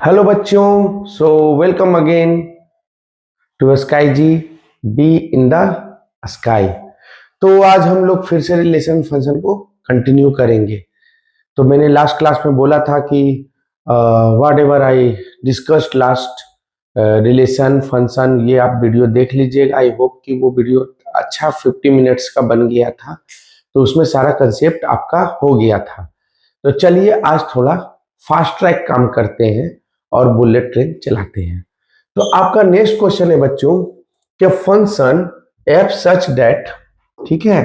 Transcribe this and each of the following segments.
Hello बच्चों, welcome again to Sky G B in the sky. तो आज हम लोग फिर से रिलेशन फंक्शन को कंटिन्यू करेंगे। तो मैंने लास्ट क्लास में बोला था कि what ever I discussed last relation function, ये आप वीडियो देख लीजिएगा। आई होप कि वो वीडियो अच्छा 50 मिनट्स का बन गया था, तो उसमें सारा कंसेप्ट आपका हो गया था। तो चलिए आज थोड़ा फास्ट ट्रैक काम करते हैं और बुलेट ट्रेन चलाते हैं। तो आपका नेक्स्ट क्वेश्चन है बच्चों कि फंक्शन एफ सच दैट, ठीक है।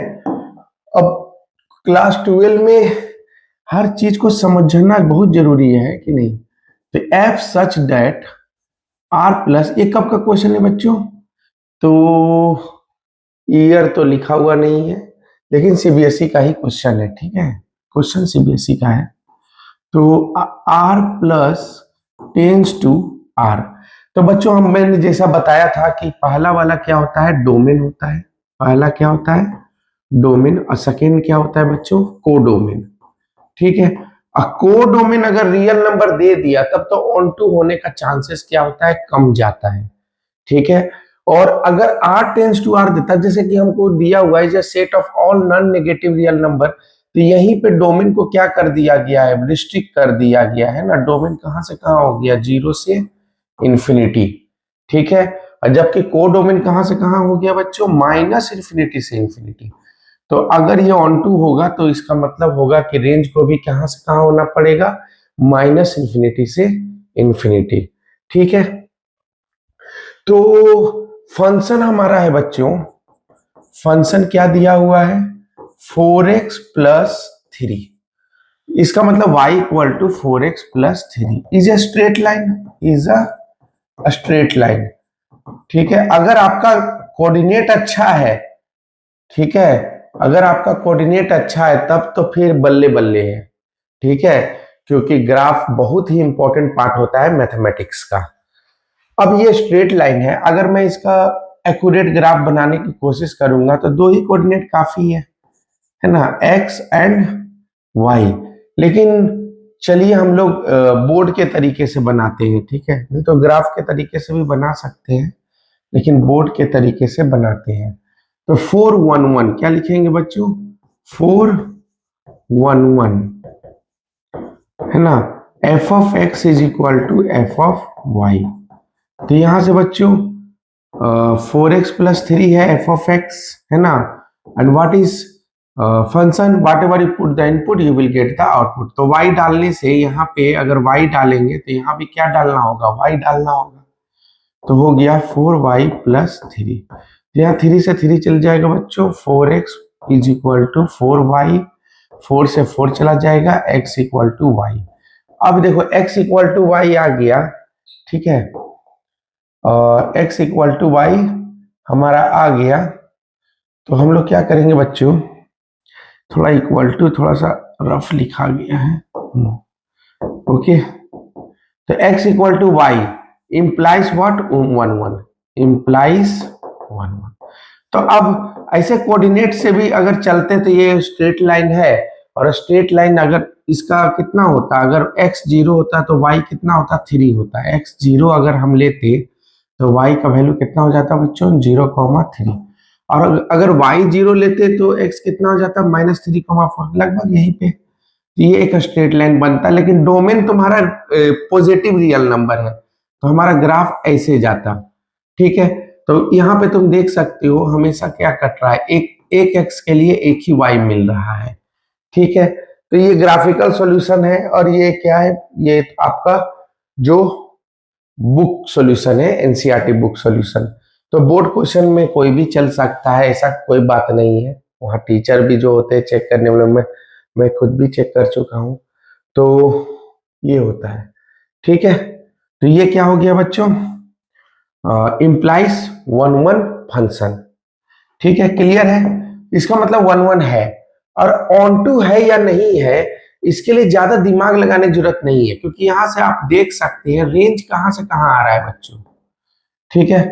अब क्लास 12 में हर चीज को समझना बहुत जरूरी है कि नहीं। तो f such that r plus, ये कब का क्वेश्चन है बच्चों? तो ईयर तो लिखा हुआ नहीं है, लेकिन सीबीएसई का ही क्वेश्चन है, ठीक है। क्वेश्चन सीबीएसई का है। तो r plus tends to are. तो बच्चों मैंने जैसा बताया था कि पहला वाला क्या होता है, डोमेन होता है। पहला क्या होता है, डोमेन, और सेकेंड क्या होता है बच्चों, कोडोमेन, ठीक है। और कोडोमेन अगर रियल नंबर दे दिया तब तो ऑन टू होने का चांसेस क्या होता है, कम जाता है, ठीक है। और अगर आर टेंस टू आर देता, जैसे कि हमको दिया हुआ है set of all non negative real number, तो यहीं पे डोमेन को क्या कर दिया गया है, रिस्ट्रिक्ट कर दिया गया है ना। डोमेन कहां से कहां हो गया, 0 से इंफिनिटी, ठीक है। और जबकि कोडोमेन कहां से कहां हो गया बच्चों, माइनस इंफिनिटी से इंफिनिटी। तो अगर ये ऑन टू होगा तो इसका मतलब होगा कि रेंज को भी कहां से कहां होना पड़ेगा, माइनस इंफिनिटी से इंफिनिटी, ठीक है। तो फंक्शन हमारा है बच्चों, फंक्शन क्या दिया हुआ है, 4x प्लस 3। इसका मतलब y equal to 4x plus 3 is a straight line, is a straight line, ठीक है। अगर आपका कोऑर्डिनेट अच्छा है, ठीक है, अगर आपका कोऑर्डिनेट अच्छा है तब तो फिर बल्ले बल्ले है, ठीक है, क्योंकि ग्राफ बहुत ही इंपॉर्टेंट पार्ट होता है मैथमेटिक्स का। अब ये स्ट्रेट लाइन है, अगर मैं इसका एक्यूरेट ग्राफ बनाने की कोशिश करूंगा तो दो ही कोऑर्डिनेट काफी है ना, x एंड y। लेकिन चलिए हम लोग बोर्ड के तरीके से बनाते हैं, ठीक है। नहीं तो ग्राफ के तरीके से भी बना सकते हैं, लेकिन बोर्ड के तरीके से बनाते हैं। तो 411 क्या लिखेंगे बच्चों, 411 है ना, f of x is equal to f of y। तो यहां से बच्चों 4x प्लस 3 है f ऑफ x, है ना। And what is function, what ever you put the input you will get the output. तो y डालने से यहाँ पे अगर y डालेंगे तो यहाँ पे क्या डालना होगा, y डालना होगा। तो हो गया 4y प्लस 3। यहाँ 3 से 3 चल जाएगा बच्चों, 4x is equal to 4y, 4 से 4 चला जाएगा, x इक्वल टू y। अब देखो x इक्वल टू y आ गया, ठीक है। x इक्वल टू वाई हमारा आ गया। तो हम लोग क्या करेंगे बच्चों, थोड़ा इक्वल टू थोड़ा सा रफ लिखा गया है, ओके। तो x equal to y implies what, 1 1 implies 1 1। तो अब ऐसे कोऑर्डिनेट से भी अगर चलते तो ये स्ट्रेट लाइन है, और स्ट्रेट लाइन अगर इसका कितना होता, अगर x 0 होता तो y कितना होता, 3 होता है। x 0 अगर हम लेते तो y का वैल्यू कितना हो जाता बच्चों, 0,3। और अगर y 0 लेते तो x कितना हो जाता, -3,4, लगभग यहीं पे। तो ये एक स्ट्रेट लाइन बनता है, लेकिन डोमेन तुम्हारा पॉजिटिव रियल नंबर है तो हमारा ग्राफ ऐसे जाता, ठीक है। तो यहाँ पे तुम देख सकते हो हमेशा क्या कट रहा है, एक x के लिए एक ही y मिल रहा है, ठीक है। तो ये ग्राफिकल सॉल्यूशन है, और ये क्या है, ये आपका जो बुक सॉल्यूशन है, एनसीईआरटी बुक सॉल्यूशन। तो बोर्ड क्वेश्चन में कोई भी चल सकता है, ऐसा कोई बात नहीं है। वहाँ टीचर भी जो होते हैं चेक करने वाले, मैं खुद भी चेक कर चुका हूँ। तो ये होता है, ठीक है। तो ये क्या हो गया बच्चों, इम्प्लाइज 1 1 फंक्शन, ठीक है, क्लियर है। इसका मतलब 1 1 है, और ऑन टू है या नहीं है इसके लिए ज्यादा दिमाग लगाने की जरूरत नहीं है, क्योंकि यहां से आप देख सकते हैं रेंज कहां से कहां आ रहा है बच्चों, ठीक है।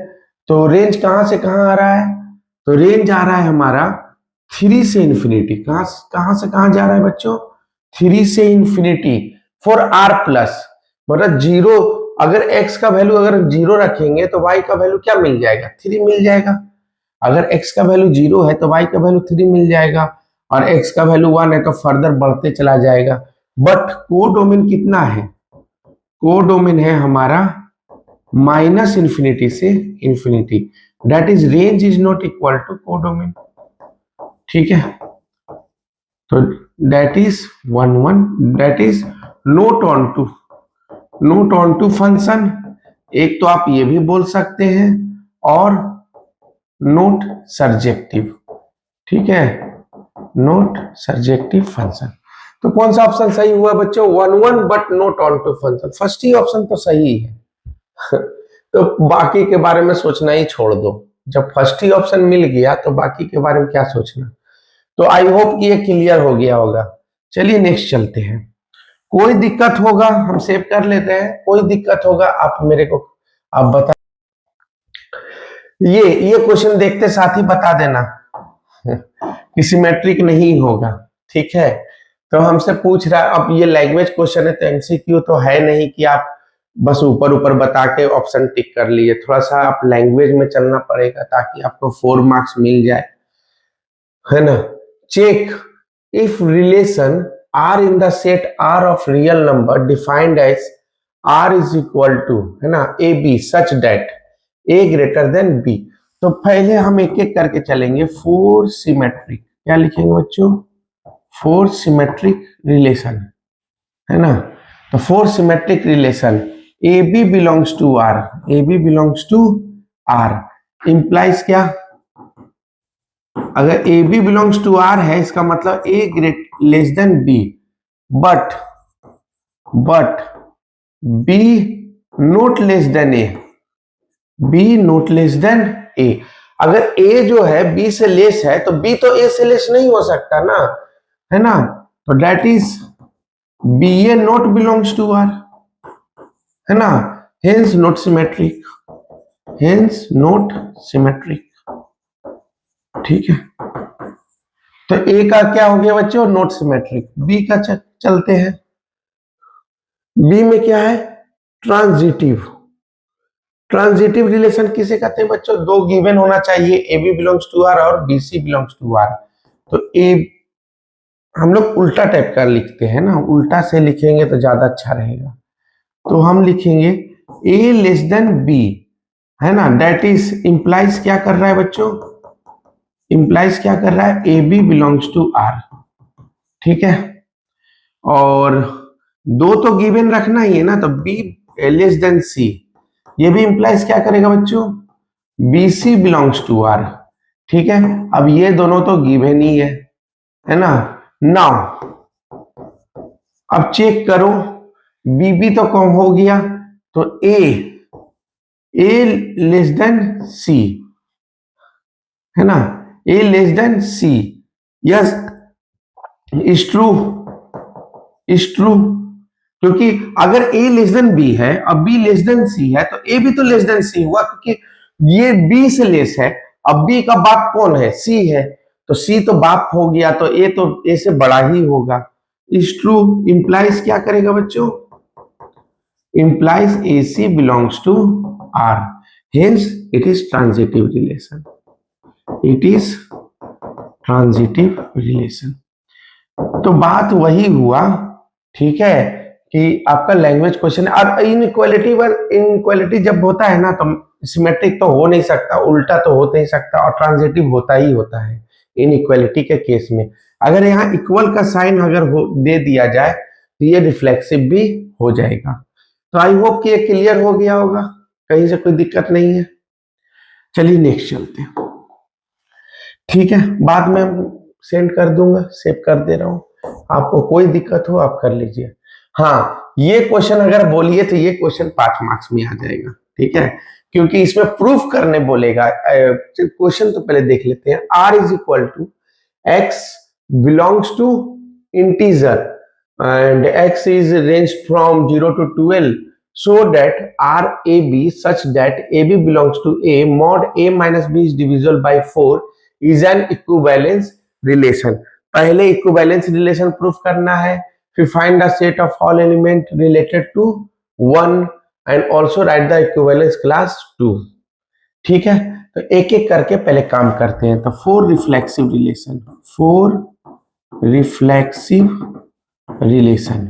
तो रेंज कहां से कहां आ रहा है, तो रेंज आ रहा है हमारा 3 से इंफिनिटी। कहां से कहां जा रहा है बच्चों, 3 से इंफिनिटी फॉर आर प्लस। मतलब जीरो, अगर x का वैल्यू अगर जीरो रखेंगे तो y का वैल्यू क्या मिल जाएगा, 3 मिल जाएगा। अगर x का वैल्यू जीरो है तो y का वैल्यू 3 मिल जाएगा, और x का वैल्यू 1 है तो फर्दर बढ़ते चला जाएगा। बट कोडोमेन कितना है, कोडोमेन है हमारा माइनस इंफिनिटी से infinity, that is range is not equal to codomain. ठीक है, तो that is 1 that is not onto function, एक तो आप ये भी बोल सकते हैं, और नोट सर्जेक्टिव। ठीक है, नोट सर्जेक्टिव फंक्शन। तो कौन सा ऑप्शन सही हुआ बच्चों, 1 but not onto function, first ही ऑप्शन तो सही है। तो बाकी के बारे में सोचना ही छोड़ दो, जब फर्स्ट ही ऑप्शन मिल गया तो बाकी के बारे में क्या सोचना। तो आई होप कि ये क्लियर हो गया होगा। चलिए नेक्स्ट चलते हैं। कोई दिक्कत होगा हम सेव कर लेते हैं, कोई दिक्कत होगा आप मेरे को आप बता, ये क्वेश्चन देखते साथ ही बता देना कि सिमेट्रिक नहीं होगा। ठीक है, तो हमसे पूछ रहा है, अब ये लैंग्वेज क्वेश्चन है तो एमसीक्यू तो है नहीं कि आप बस ऊपर ऊपर बता के ऑप्शन टिक कर लिए, थोड़ा सा आप लैंग्वेज में चलना पड़ेगा ताकि आपको 4 मार्क्स मिल जाए, है ना। Check if relation R in the set R of real number defined as R is equal to, है ना, A B such that A greater than B. तो पहले हम एक एक करके चलेंगे। 4 सिमेट्रिक, क्या लिखेंगे बच्चों, 4 सिमेट्रिक रिलेशन, है ना। तो 4 symmetric relation A B belongs to R, A B belongs to R implies क्या, अगर A B belongs to R है इसका मतलब A great less than B, but B not less than A, B not less than A. अगर A जो है B से less है तो बी तो ए से लेस नहीं हो सकता ना, है ना। तो that is B A not belongs to R, है ना, hence not symmetric, hence not symmetric. ठीक है, तो ए का क्या हो गया बच्चों, नोट सिमेट्रिक। बी का चलते हैं। बी में क्या है, ट्रांजिटिव। ट्रांजिटिव रिलेशन किसे कहते हैं बच्चों, दो गिवन होना चाहिए, A B belongs to R और B C belongs to are. तो ए हम लोग उल्टा टाइप का लिखते हैं ना, उल्टा से लिखेंगे तो ज्यादा अच्छा रहेगा। तो हम लिखेंगे ए लेस देन बी, है ना, दैट इज इंप्लाइज क्या कर रहा है बच्चों, इंप्लाइज क्या कर रहा है, A B belongs to R. ठीक है, और दो तो गिवन रखना ही है ना, तो बी लेस देन सी, ये भी इंप्लाइज क्या करेगा बच्चों, B C belongs to R. ठीक है, अब ये दोनों तो गिवन ही है ना। नाउ अब चेक करो, बी बी तो कम हो गया, तो ए लेस देन सी, है ना, A less than C, yes is true, is true, क्योंकि अगर ए लेस देन बी है और बी लेस देन सी है तो ए भी तो लेस देन सी हुआ, क्योंकि ये बी से लेस है, अब बी का बाप कौन है, सी है, तो सी तो बाप हो गया, तो ए से बड़ा ही होगा। इज ट्रू इंप्लाइज क्या करेगा बच्चों, implies AC belongs to R. Hence, it is transitive relation. It is transitive relation. तो बात वही हुआ, ठीक है, कि आपका लैंग्वेज क्वेश्चन है। और इनइक्वालिटी जब होता है ना तो सिमेट्रिक तो हो नहीं सकता, उल्टा तो हो नहीं सकता, और ट्रांजिटिव होता ही होता है इनइक्वालिटी के केस में। अगर यहाँ इक्वल का साइन अगर दे दिया जाए तो ये रिफ्लेक्सिव भी हो जाएगा। तो आई होप कि ये क्लियर हो गया होगा, कहीं से कोई दिक्कत नहीं है। चलिए नेक्स्ट चलते हैं। ठीक है, बाद में सेंड कर दूंगा, सेव कर दे रहा हूं, आपको कोई दिक्कत हो आप कर लीजिए। हाँ, ये क्वेश्चन अगर बोलिए तो ये क्वेश्चन 5 मार्क्स में आ जाएगा। ठीक है, क्योंकि इसमें प्रूफ करने बोलेगा। क्वेश्चन तो पहले देख लेते हैं। R is equal to X belongs to integer and x is ranged from 0 to 12, so that RAB such that AB belongs to A mod A minus B is divisible by 4 is an equivalence relation। पहले equivalence relation proof करना है, फिर find the set of all element related to 1 and also right the equivalence class 2। ठीक है, तो एक एक करके पहले काम करते हैं। तो फोर रिफ्लेक्सिव रिलेशन,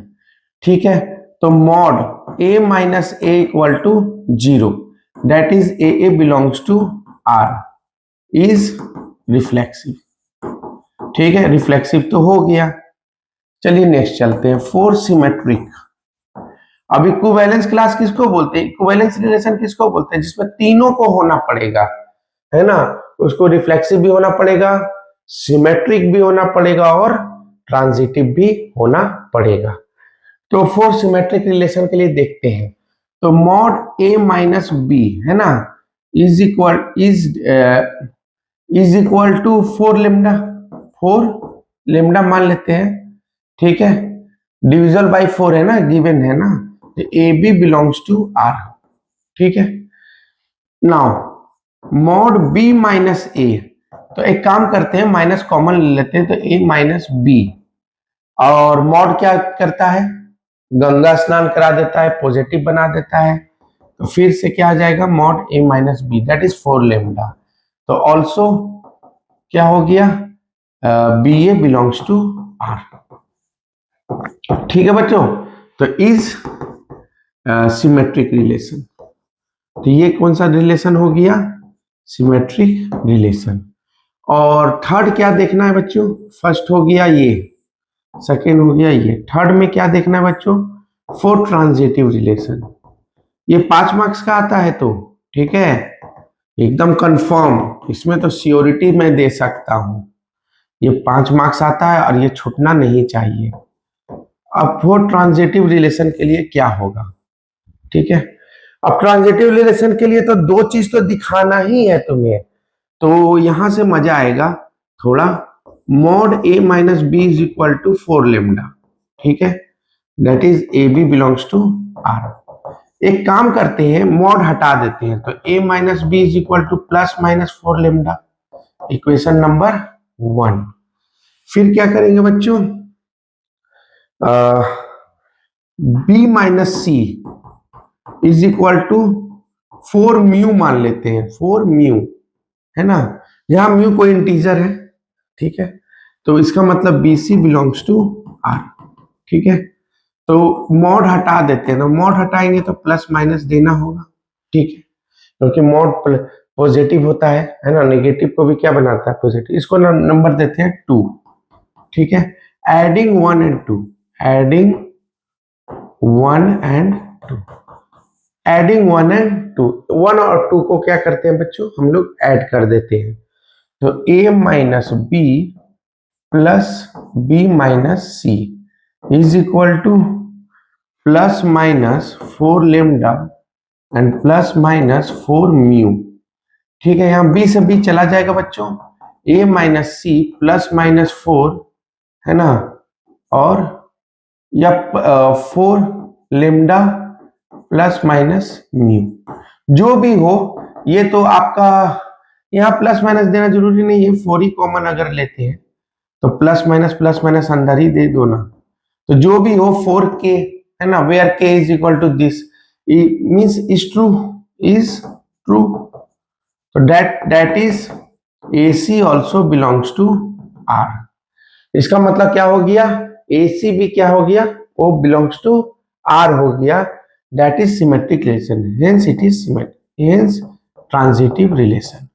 ठीक है। तो mod A minus A equal to 0, that is A belongs to R, is reflexive. ठीक है, रिफ्लेक्सिव तो हो गया। चलिए नेक्स्ट चलते हैं, फोर सिमेट्रिक। अब इक्विवेलेंस क्लास किसको बोलते हैं, इक्विवेलेंस रिलेशन किसको बोलते हैं, जिसमें तीनों को होना पड़ेगा, है ना। उसको रिफ्लेक्सिव भी होना पड़ेगा, सिमेट्रिक भी होना पड़ेगा और ट्रांजिटिव भी होना पड़ेगा। तो फोर सिमेट्रिक रिलेशन के लिए देखते हैं। तो मॉड ए माइनस बी, है ना, is equal to 4 lambda, 4 lambda मान लेते हैं। ठीक है, डिविजल बाय 4 है ना, गिवन है ना, तो A B belongs to R. ठीक है, now mod B minus A, तो एक काम करते हैं, माइनस कॉमन ले लेते हैं, तो ए माइनस बी। और मॉड क्या करता है, गंगा स्नान करा देता है, पॉजिटिव बना देता है। तो फिर से क्या आ जाएगा, mod A minus B, that is 4 lambda. तो ऑल्सो क्या हो गया, B A belongs to R. ठीक है बच्चों, तो इज सिमेट्रिक रिलेशन। तो ये कौन सा रिलेशन हो गया, सिमेट्रिक रिलेशन। और थर्ड क्या देखना है बच्चों, फर्स्ट हो गया ये, सेकेंड हो गया ये, थर्ड में क्या देखना है बच्चों, फोर ट्रांजिटिव रिलेशन। ये 5 मार्क्स का आता है, तो ठीक है, एकदम कंफर्म, इसमें तो सियोरिटी मैं दे सकता हूं, ये 5 मार्क्स आता है और ये छूटना नहीं चाहिए। अब फोर ट्रांजिटिव रिलेशन के लिए क्या होगा, ठीक है। अब ट्रांजिटिव रिलेशन के लिए तो दो चीज तो दिखाना ही है तुम्हें, तो यहां से मजा आएगा थोड़ा। Mod A minus B is equal to 4 lambda, ठीक है, that is A B belongs to R. एक काम करते हैं, मॉड हटा देते हैं, तो A minus B is equal to plus minus 4 lambda, equation number 1। फिर क्या करेंगे बच्चों, B minus C is equal to 4 mu मान लेते हैं, 4 म्यू, है ना, यहां म्यू कोई इंटीजर है, ठीक है, तो इसका मतलब B C belongs to R. ठीक है, तो मॉड हटा देते हैं, तो मॉड हटाएंगे तो प्लस माइनस देना होगा, ठीक है, क्योंकि मॉड पॉजिटिव होता है ना, नेगेटिव को भी क्या बनाता है, पॉजिटिव। इसको नंबर देते हैं 2, ठीक है। Adding 1 and 2, adding 1 and 2, adding 1 and 2, 1 और 2 को क्या करते हैं बच्चों, हम लोग ऐड कर देते हैं। तो a minus B plus B minus C is equal to plus minus 4 lambda and plus minus 4 mu. ठीक है, यहां b से b चला जाएगा बच्चों, a minus C plus minus 4, है ना, और या 4 लेमडा प्लस माइनस म्यू, जो भी हो। ये तो आपका यहाँ प्लस माइनस देना जरूरी नहीं है, 4 ही कॉमन अगर लेते हैं तो प्लस माइनस अंदर ही दे दो ना। तो जो भी हो 4k, है ना, where k is equal to this means is true, is true. तो that is AC also belongs to R। इसका मतलब क्या हो गया, AC भी क्या हो गया, वो बिलोंग्स टू R हो गया, that is symmetric relation, hence it is symmetric, hence transitive relation.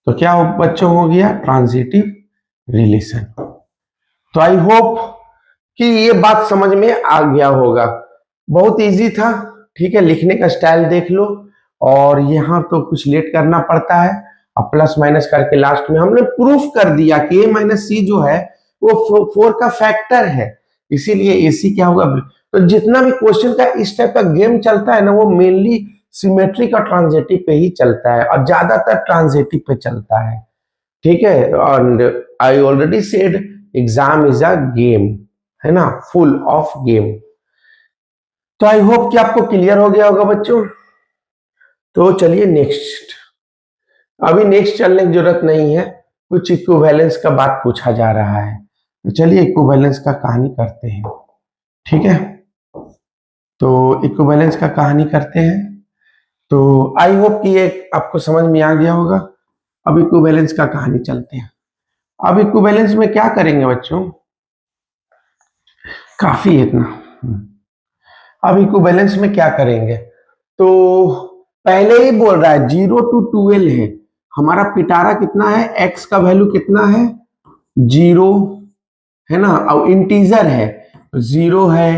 तो क्या बच्चों हो गया, ट्रांजिटिव रिलेशन। तो आई होप कि ये बात समझ में आ गया होगा, बहुत इजी था, ठीक है। लिखने का स्टाइल देख लो, और यहाँ तो कुछ लेट करना पड़ता है, अब प्लस माइनस करके लास्ट में हमने प्रूफ कर दिया कि a माइनस सी जो है वो 4 का फैक्टर है, इसीलिए AC क्या होगा। तो जितना भी क्वेश्चन का इस टाइप का गेम चलता है ना, वो मेनली सिमेट्रिक और ट्रांजिटिव पे ही चलता है, और ज्यादातर ट्रांजिटिव पे चलता है, ठीक है। And I already said exam is a game, है ना, फुल ऑफ गेम। तो आई होप कि आपको क्लियर हो गया होगा बच्चों। तो चलिए नेक्स्ट, अभी नेक्स्ट चलने की जरूरत नहीं है, कुछ इक्विवेलेंस का बात पूछा जा रहा है, तो चलिए इक्विवेलेंस का कहानी करते हैं, ठीक है। तो इक्विवेलेंस का कहानी करते हैं। तो आई होप कि ये आपको समझ में आ गया होगा। अब इक्विवेलेंस का कहानी चलते हैं। अब इक्विवेलेंस में क्या करेंगे बच्चों, काफी है इतना। अब इक्विवेलेंस में क्या करेंगे, तो पहले ही बोल रहा है 0 to 12 है। हमारा पिटारा कितना है, x का वैल्यू कितना है 0 है ना, और इंटीजर है 0 है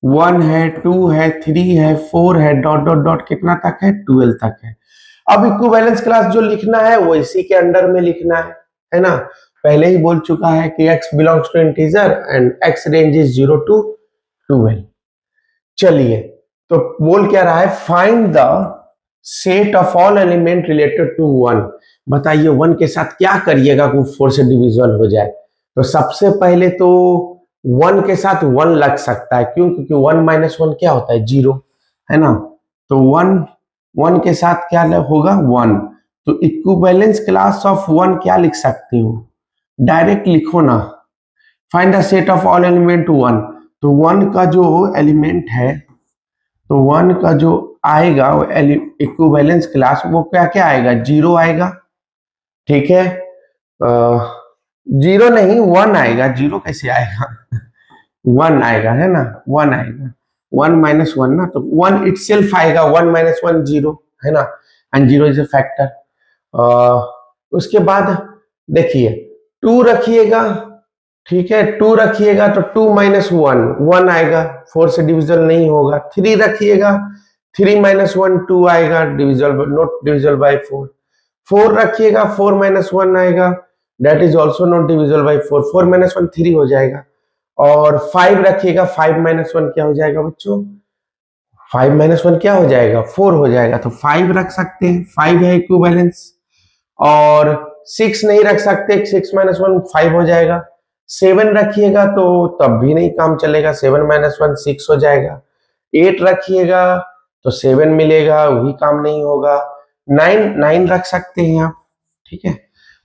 1 है 2 है 3 है 4 है डॉट डॉट डॉट कितना तक है 12 तक है। अब इक्विवेलेंस क्लास जो लिखना है वो इसी के अंडर में लिखना है ना। पहले ही बोल चुका है कि x belongs to integer and x range is 0 to 12। चलिए, तो बोल क्या रहा है, find the set of all element related to 1। बताइए 1 के साथ क्या करिएगा कि 4 से डिविजिबल हो जाए। तो सबसे पहले तो 1 के साथ 1 लग सकता है, क्यों, क्योंकि 1 माइनस 1 क्या होता है 0 है ना। तो 1 के साथ क्या होगा 1। तो इक्विवेलेंस क्लास ऑफ 1 क्या लिख सकते हो, डायरेक्ट लिखो ना, find the set of all element 1। तो 1 का जो एलिमेंट है, तो 1 का जो आएगा वो इक्विवेलेंस क्लास वो क्या क्या आएगा 0 आएगा, ठीक है। 0 नहीं 1 आएगा, 0 कैसे आएगा 1 आएगा है ना, 1 आएगा, 1 माइनस 1 ना, तो 1 इटसेल्फ आएगा, 1 माइनस 1 0 है ना, एंड 0 इज अ फैक्टर। उसके बाद देखिए 2 रखिएगा, ठीक है, 2 रखिएगा तो 2 माइनस 1 1 आएगा, 4 से डिविजल नहीं होगा। 3 रखिएगा, 3 माइनस 1 2 आएगा, डिविजल नॉट डिविजल बाय 4। 4 रखिएगा, 4 माइनस 1 आएगा, that is also not divisible by 4। 4 minus 1 3 हो जाएगा। और 5 रखिएगा, 5 माइनस 1 क्या हो जाएगा बच्चों, 5 माइनस 1 क्या हो जाएगा 4 हो जाएगा, तो 5 रख सकते हैं, 5 है इक्विवेलेंस। और 6 नहीं रख सकते, 6 माइनस 1 5 हो जाएगा। 7 रखिएगा तो तब भी नहीं काम चलेगा, 7 माइनस 1 6 हो जाएगा। 8 रखिएगा तो 7 मिलेगा, वही काम नहीं होगा। 9 रख सकते हैं आप, ठीक है,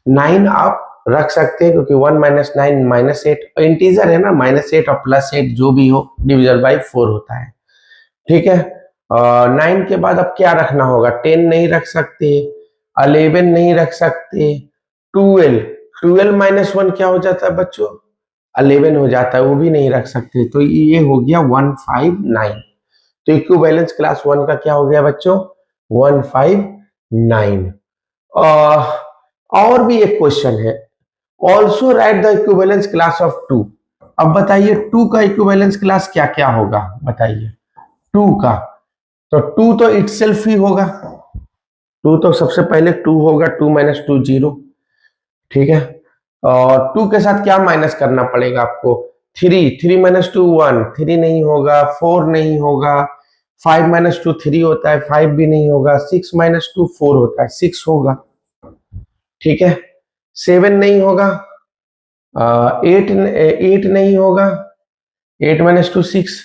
9 आप रख सकते हैं, क्योंकि 1 माइनस 9 माइनस 8 इंटीजर है ना, -8 और +8 जो भी हो डिविजल बाई 4 होता है, ठीक है। 9 के बाद अब क्या रखना होगा, 10 नहीं रख सकते, 11 नहीं रख सकते, 12 माइनस 1 क्या हो जाता है बच्चों 11 हो जाता है, वो भी नहीं रख सकते। तो ये हो गया 159। तो इक्विवेलेंस क्लास 1 का क्या हो गया बच्चों 159। और भी एक क्वेश्चन है, also right the equivalence class of 2। अब बताइए 2 का इक्विवेलेंस क्लास क्या क्या होगा, बताइए 2 का, तो 2 तो इटसेल्फ ही होगा, 2 तो सबसे पहले 2 होगा, 2 माइनस 2 0, ठीक है। और 2 के साथ क्या माइनस करना पड़ेगा आपको 3 माइनस 2 1, 3 नहीं होगा, 4 नहीं होगा, 5 माइनस 2 3 होता है, 5 भी नहीं होगा, 6 माइनस 2 4 होता है, 6 होगा, ठीक है। 7 नहीं होगा, 8 नहीं होगा, 8 माइनस 2 6,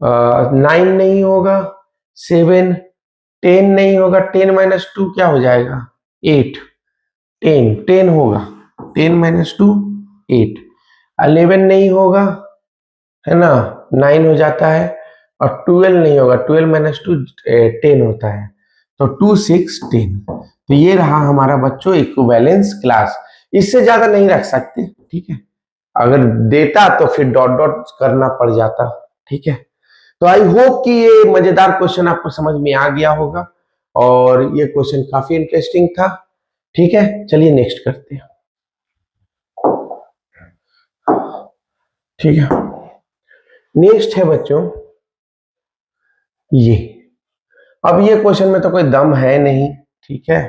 9 नहीं होगा, 7, 10 नहीं होगा, 10 माइनस 2 क्या हो जाएगा 8, 10 होगा, 10 माइनस 2 8, 11 नहीं होगा है ना, 9 हो जाता है, और 12 नहीं होगा, 12 माइनस 2 10 होता है, तो 2 6 10। तो ये रहा हमारा बच्चों इक्विवेलेंस क्लास, इससे ज्यादा नहीं रख सकते, ठीक है, अगर देता तो फिर डॉट डॉट करना पड़ जाता, ठीक है। तो आई होप कि ये मजेदार क्वेश्चन आपको समझ में आ गया होगा, और ये क्वेश्चन काफी इंटरेस्टिंग था, ठीक है। चलिए नेक्स्ट करते हैं, ठीक है। नेक्स्ट है बच्चों ये, अब ये क्वेश्चन में तो कोई दम है नहीं, ठीक है,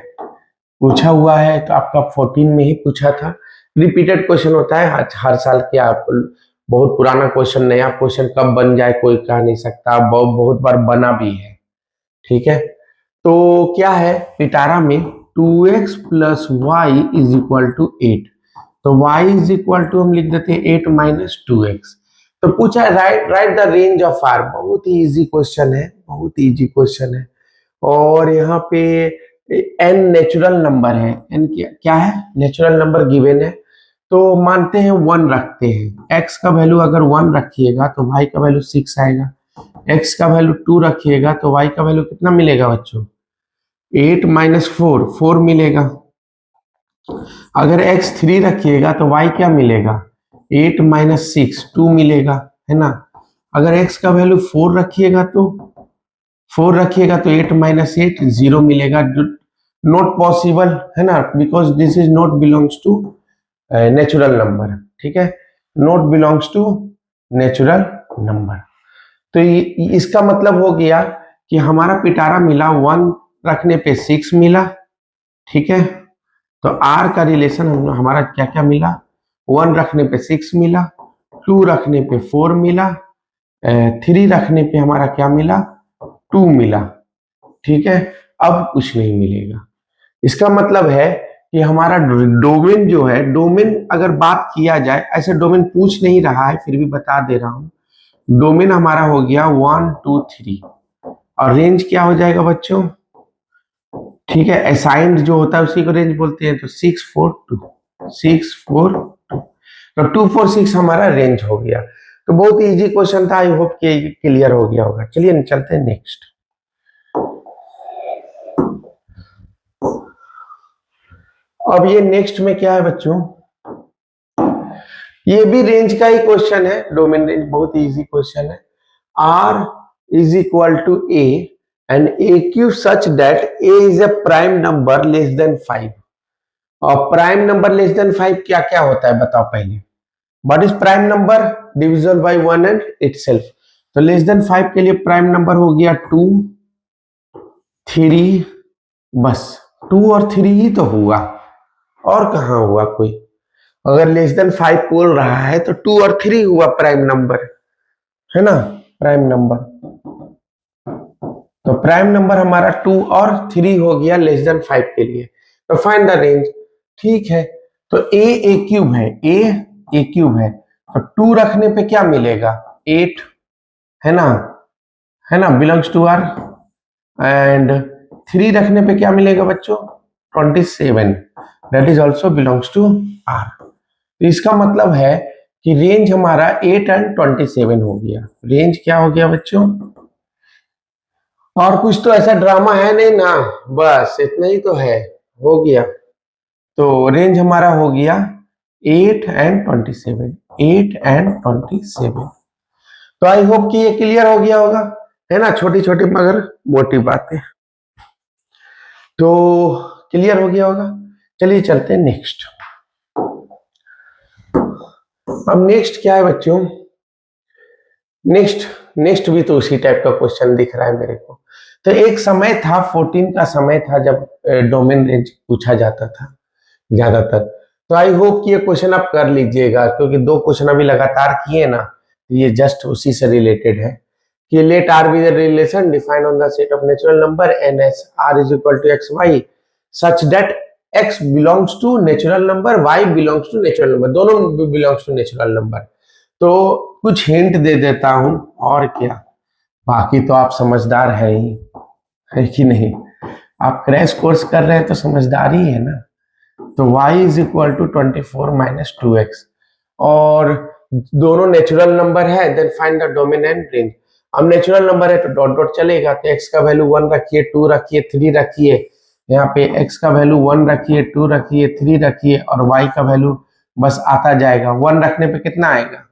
पूछा हुआ है तो आपका 14 में ही पूछा था, रिपीटेड क्वेश्चन होता है हर साल के, आप बहुत पुराना क्वेश्चन, नया क्वेश्चन कब बन जाए कोई कह नहीं सकता, बहुत बार बना भी है, ठीक है। तो क्या है पिटारा में 2x plus Y is equal to 8, तो y इज इक्वल टू हम लिख देते हैं 8 माइनस 2x। तो पूछा है right the range of r, बहुत ही इजी क्वेश्चन है, बहुत ही इजी क्वेश्चन है। और यहाँ पे n नेचुरल नंबर है, n क्या है नेचुरल नंबर गिवन है, तो मानते हैं 1 रखते हैं, x का वैल्यू अगर 1 रखिएगा तो y का वैल्यू 6 आएगा, x का वैल्यू 2 रखिएगा तो y का वैल्यू कितना मिलेगा बच्चों? 8 माइनस 4 मिलेगा। अगर x 3 रखिएगा तो y क्या मिलेगा? 8 माइनस 6 2 मिलेगा, है ना। अगर x का वैल्यू 4 रखिएगा तो 8 माइनस 8 0 मिलेगा। नॉट पॉसिबल, है ना, because this is not belongs to natural number, ठीक है, not belongs to natural number. तो इसका मतलब हो गया कि हमारा पिटारा मिला 1 रखने पे 6 मिला, ठीक है। तो R का रिलेशन हमारा क्या क्या मिला? 1 रखने पे 6 मिला, 2 रखने पे 4 मिला, 3 रखने पे हमारा क्या मिला? 2 मिला, ठीक है। अब कुछ नहीं मिलेगा। इसका मतलब है कि हमारा डोमेन जो है, डोमेन अगर बात किया जाए, ऐसे डोमेन पूछ नहीं रहा है फिर भी बता दे रहा हूं, डोमेन हमारा हो गया 1 2 3 और रेंज क्या हो जाएगा बच्चों? ठीक है, असाइंड जो होता है उसी को रेंज बोलते हैं। तो 6 4 2 6 4 2 तो 2 4 6 हमारा रेंज हो गया। तो बहुत इजी क्वेश्चन था, आई होप कि क्लियर हो गया होगा। चलिए चलते हैं नेक्स्ट। अब ये नेक्स्ट में क्या है बच्चों? ये भी रेंज का ही क्वेश्चन है, डोमेन रेंज, बहुत इजी क्वेश्चन है। R is equal to A and AQ such that A is a prime number less than 5। और प्राइम नंबर लेस देन 5 क्या क्या होता है बताओ पहले? What is prime number? Divisible by 1 and itself. तो लेस देन 5 के लिए प्राइम नंबर हो गया 2 3, बस 2 और 3 ही तो हुआ, और कहां हुआ कोई? अगर लेस देन 5 बोल रहा है तो 2 और 3 हुआ प्राइम नंबर, है ना, प्राइम नंबर। तो प्राइम नंबर हमारा 2 और 3 हो गया लेस देन 5 के लिए। तो फाइंड द रेंज, ठीक है। तो ए क्यूब है, ए क्यूब है, तो 2 रखने पे क्या मिलेगा? 8, है ना, बिलोंग्स टू आर। एंड 3 रखने पे क्या मिलेगा बच्चों? 27, that is also belongs to are. तो इसका मतलब है कि रेंज हमारा 8 एंड 27 हो गया। रेंज क्या हो गया बच्चों? और कुछ तो ऐसा ड्रामा है नहीं ना, बस इतना ही तो है, हो गया। तो रेंज हमारा हो गया 8 एंड 27, 8 एंड 27। तो आई होप कि ये क्लियर हो गया होगा, है ना, छोटी छोटी मगर मोटी बातें। तो क्लियर हो गया होगा। चलिए चलते हैं नेक्स्ट। अब नेक्स्ट क्या है बच्चों? नेक्स्ट भी तो उसी टाइप का क्वेश्चन दिख रहा है मेरे को। तो एक समय था, 14 का समय था जब डोमेन रेंज पूछा जाता था ज्यादातर। तो आई होप कि ये क्वेश्चन आप कर लीजिएगा, क्योंकि 2 क्वेश्चन अभी लगातार किए ना, ये जस्ट उसी से रिलेटेड है कि let R be the relation defined on the set of natural number N S R is equal to X Y such that X belongs to natural number, Y belongs to natural number, दोनों belongs to natural number. तो कुछ hint दे देता हूं, और क्या, बाकी तो आप समझदार है ही, है कि नहीं? आप क्रैश कोर्स कर रहे हैं तो समझदार ही है ना। तो y is equal to 24 minus 2x, और दोनों नेचुरल नंबर है, then find the domain and range. अब नेचुरल नंबर है तो डॉट डॉट चलेगा, तो x का वैल्यू 1 रखिए, 2 रखिए, 3 रखिए। यहाँ पे x का वैल्यू 1 रखिए, 2 रखिए, 3 रखिए, और y का वैल्यू बस आता जाएगा। 1 रखने पे कितना आएगा?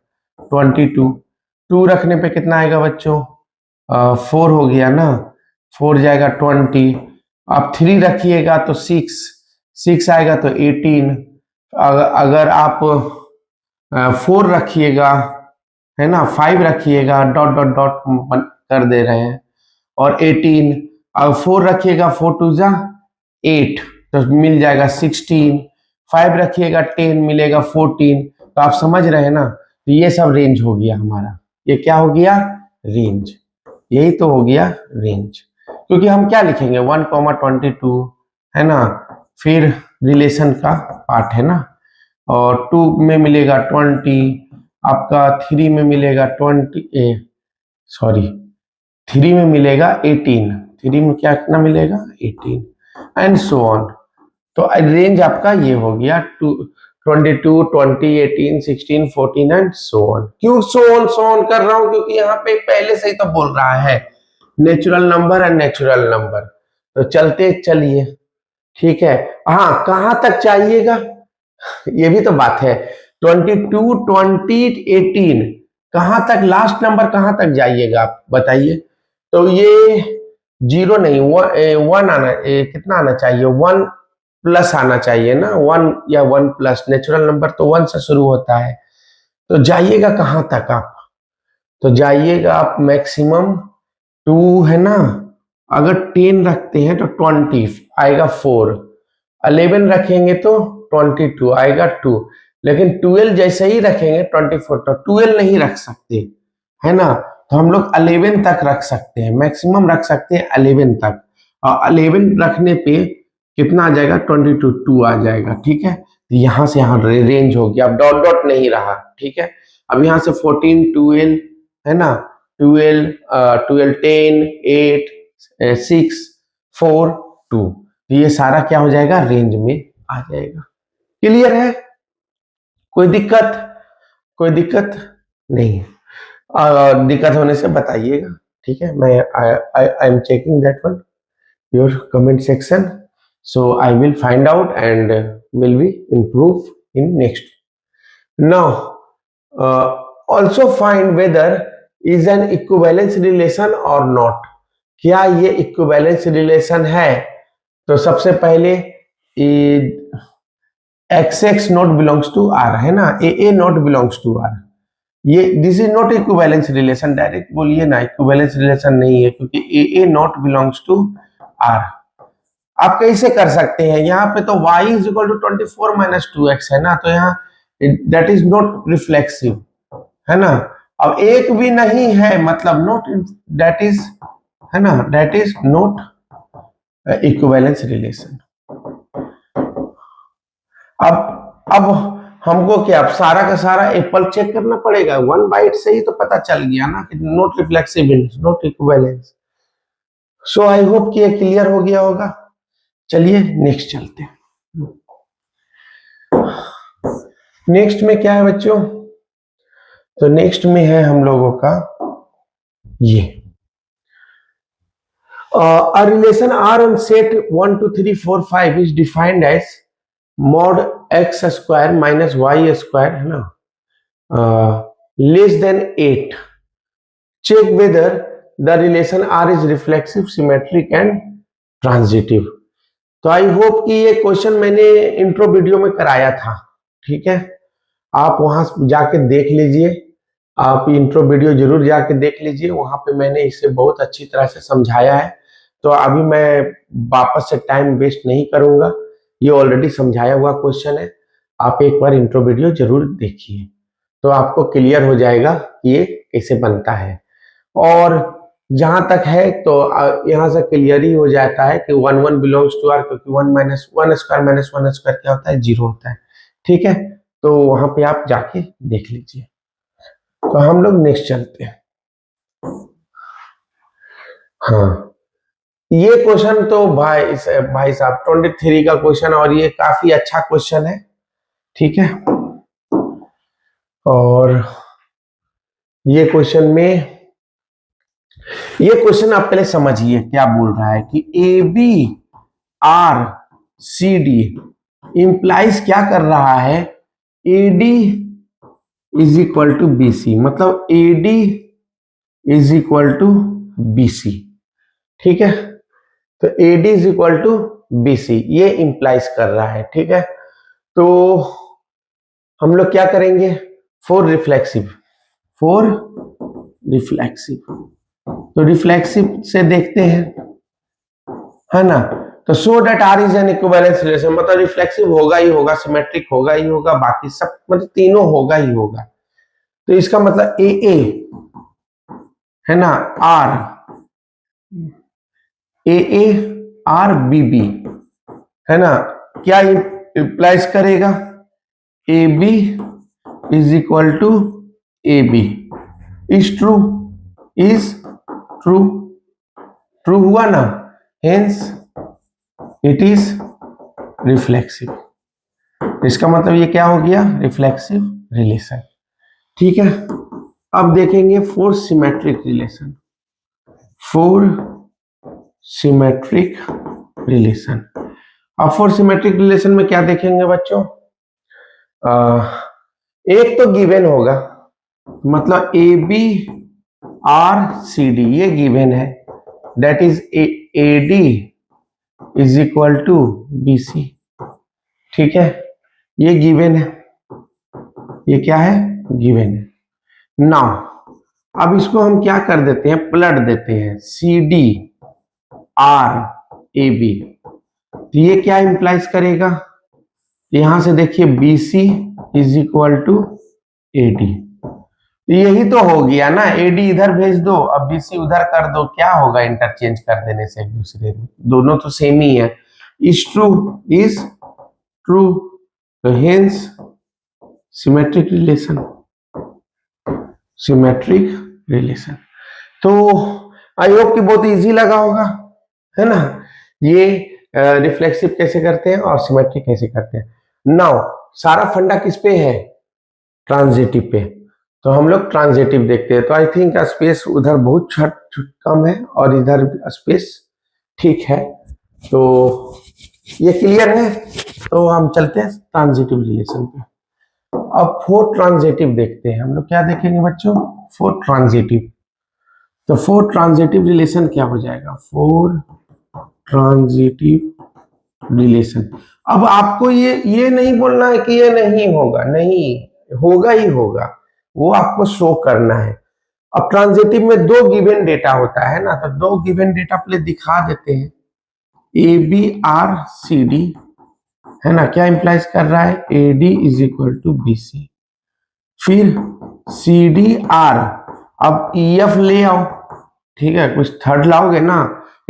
22। 2 रखने पे कितना आएगा बच्चों? 4 हो गया ना, 4 जाएगा 20। अब 3 रखिएगा तो 6 आएगा तो 18। अगर आप 4 रखिएगा, है ना, 5 रखिएगा, डॉट डॉट डॉट कर दे रहे हैं, और 18। अब 4 रखिएगा, 4 2 जा 8, तो मिल जाएगा 16। 5 रखिएगा 10, मिलेगा 14। तो आप समझ रहे हैं ना, तो ये सब रेंज हो गया हमारा। ये क्या हो गया? रेंज। यही तो हो गया रेंज, क्योंकि हम क्या लिखेंगे? 1,22, है ना, फिर रिलेशन का पार्ट है ना, और 2 में मिलेगा 20, आपका 3 में मिलेगा 3 में मिलेगा 18, 3 में क्या कितना मिलेगा? 18, एंड सो ऑन। तो रेंज आपका ये हो गया 22, 20, 18, 16, 14 एंड सो ऑन। क्यों सो ऑन कर रहा हूं? क्योंकि यहाँ पे पहले से ही तो बोल रहा है natural number and natural number. तो चलते चलिए, ठीक है। हाँ, कहां तक चाहिएगा ये भी तो बात है। 22, 20, 18 कहां तक, लास्ट नंबर कहां तक जाइएगा आप बताइए। तो ये जीरो नहीं, वन आना, कितना आना चाहिए, वन प्लस आना चाहिए ना, वन या वन प्लस। नेचुरल नंबर तो वन से शुरू होता है। तो जाइएगा कहां तक आप, तो जाइएगा आप मैक्सिमम टू, है ना। अगर 10 रखते हैं तो 20 आएगा 4, 11 रखेंगे तो 22 आएगा 2, लेकिन 12 जैसे ही रखेंगे 24, तो 12 नहीं रख सकते, है ना। तो हम लोग 11 तक रख सकते हैं, मैक्सिमम रख सकते हैं 11 तक। और 11 रखने पे कितना आ जाएगा, 22, 2 आ जाएगा, ठीक है। तो यहाँ से यहाँ रेंज हो गया, अब डॉट डॉट नहीं रहा, ठीक है। अब यहाँ से 14, 12, है ना, 12, 12, 10, 8, 6, 4, 2, तो ये सारा क्या हो जाएगा, रेंज में आ जाएगा। क्लियर है? कोई दिक्कत? कोई दिक्कत नहीं। दिक्कत होने से बताइएगा, ठीक है। मैं I am checking that one your comment section, so I will find out and will be improve in next. Now also find whether is an equivalence relation or not. क्या ये इक्विवेलेंस रिलेशन है? तो सबसे पहले X X not belongs to R, है ना, A not belongs to R. ये this is not equivalence relation, direct बोलिए ना, इक्विवेलेंस रिलेशन नहीं है, क्योंकि A not belongs to R. आप कैसे कर सकते हैं, यहाँ पे तो y is equal to 24 minus 2x है ना, तो यहाँ दैट इज नॉट रिफ्लेक्सिव, है ना। अब एक भी नहीं है, मतलब नॉट, दैट इज, है ना, that is not equivalence relation. अब हमको क्या, अब सारा का सारा एप्पल चेक करना पड़ेगा, वन बाइट से ही तो पता चल गया ना कि not reflexive, not equivalence. So I hope कि ये क्लियर हो गया होगा। चलिए नेक्स्ट चलते हैं। नेक्स्ट में क्या है बच्चों? तो नेक्स्ट में है हम लोगों का ये a relation R on set 1, 2, 3, 4, 5 is defined as mod x square minus y square, है ना, less than 8. Check whether the relation R is reflexive, symmetric and transitive. तो आई होप कि ये क्वेश्चन मैंने इंट्रो वीडियो में कराया था, ठीक है। आप वहां जाके देख लीजिए, आप इंट्रो वीडियो जरूर जाके देख लीजिए, वहां पे मैंने इसे बहुत अच्छी तरह से समझाया है। तो अभी मैं वापस से टाइम वेस्ट नहीं करूंगा, ये ऑलरेडी समझाया हुआ क्वेश्चन है। आप एक बार इंट्रो वीडियो जरूर देखिए, तो आपको क्लियर हो जाएगा कि ये कैसे बनता है। और जहां तक है तो यहाँ से क्लियर ही हो जाता है कि 1 1 बिलोंग्स टू आर, क्योंकि 1 माइनस 1 स्क्वायर माइनस 1 स्क्वायर क्या होता है, 0 होता है, ठीक है। तो वहां पे आप जाके देख लीजिए। तो हम लोग नेक्स्ट चलते हैं। हाँ, ये क्वेश्चन तो भाई साहब 23 का क्वेश्चन, और ये काफी अच्छा क्वेश्चन है, ठीक है। और ये क्वेश्चन आप पहले समझिए क्या बोल रहा है कि A B R C D implies क्या कर रहा है, A D is equal to B C, मतलब A D is equal to B C, ठीक है। तो A D is equal to B C, ये इंप्लाइज कर रहा है, ठीक है। तो हम लोग क्या करेंगे, फॉर रिफ्लेक्सिव तो रिफ्लेक्सिव से देखते हैं, है ना। तो so that R is an equivalence relation, मतलब रिफ्लेक्सिव होगा ही होगा, सिमेट्रिक होगा ही होगा, बाकी सब मतलब तीनों होगा ही होगा। तो इसका मतलब ए है ना, R A R B B, है ना, क्या इंप्लाइज करेगा, A B is equal to A B is true, true हुआ ना, हेंस इट इज रिफ्लेक्सिव। इसका मतलब ये क्या हो गया, रिफ्लेक्सिव रिलेशन। ठीक है, अब देखेंगे for symmetric relation. For symmetric relation. अब फोर सिमेट्रिक रिलेशन में क्या देखेंगे बच्चों, एक तो गिवन होगा, मतलब A B R C D ये गिवन है, that is A D is equal to B C. ठीक है, ये गिवन है, ये क्या है, गिवन है। नाउ अब इसको हम क्या कर देते हैं, पलट देते हैं, C D R A B, तो ये क्या इंप्लाइज करेगा, यहां से देखिए B C is equal to A D, यही तो हो गया ना, ए डी इधर भेज दो, अब बी सी उधर कर दो, क्या होगा इंटरचेंज कर देने से एक दूसरे में, दोनों तो सेम ही है। इज ट्रू, इज ट्रू, तो hence symmetric relation, symmetric relation. तो आई होप कि बहुत इजी लगा होगा, है ना, ये रिफ्लेक्सिव कैसे करते हैं और सिमेट्रिक कैसे करते हैं। नाउ सारा फंडा किस पे है, ट्रांजिटिव पे, तो हम लोग ट्रांजिटिव देखते हैं। तो आई थिंक स्पेस उधर बहुत कम है और इधर स्पेस ठीक है, तो ये क्लियर है। तो हम चलते हैं ट्रांजिटिव रिलेशन पे। अब फोर ट्रांजिटिव देखते हैं हम लोग, क्या देखेंगे बच्चों, फोर ट्रांजिटिव। तो फोर ट्रांजिटिव रिलेशन क्या हो जाएगा, फोर ट्रांजिटिव रिलेशन। अब आपको ये नहीं बोलना है कि ये नहीं होगा, नहीं होगा ही होगा, वो आपको शो करना है। अब ट्रांजिटिव में दो गिवन डेटा होता है ना, तो दो गिवन डेटा पहले दिखा देते हैं, A B R C D, है ना, क्या इंप्लाइज कर रहा है, A D is equal to B C, फिर सी डी आर, अब ई एफ ले आओ, ठीक है, कुछ थर्ड लाओगे ना,